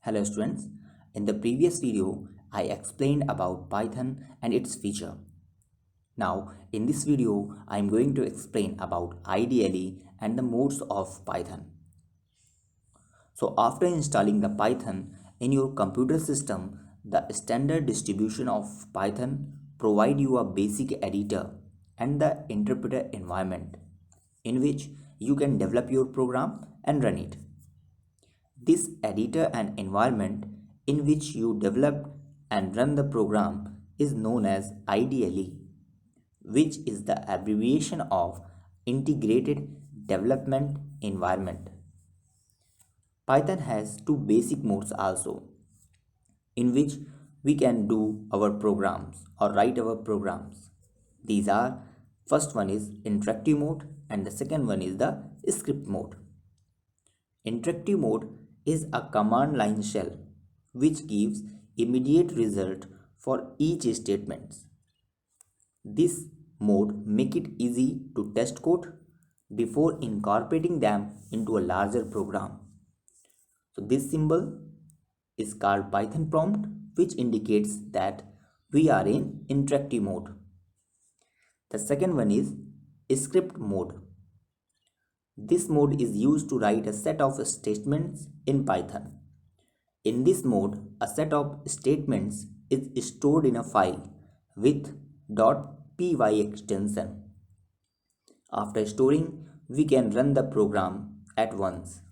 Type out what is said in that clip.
Hello students, in the previous video I explained about Python and its feature. Now in this video I am going to explain about IDLE and the modes of Python. So after installing the Python in your computer system, the standard distribution of Python provide you a basic editor and the interpreter environment in which you can develop your program and run it. This editor and environment in which you develop and run the program is known as IDLE, which is the abbreviation of Integrated Development Environment. Python has two basic modes also, in which we can do our programs or write our programs. These are, first one is interactive mode and the second one is the script mode. Interactive mode is a command line shell which gives immediate result for each statement. This mode make it easy to test code before incorporating them into a larger program. So this symbol is called Python prompt, which indicates that we are in interactive mode. The second one is script mode. This mode is used to write a set of statements in Python. In this mode, a set of statements is stored in a file with .py extension. After storing, we can run the program at once.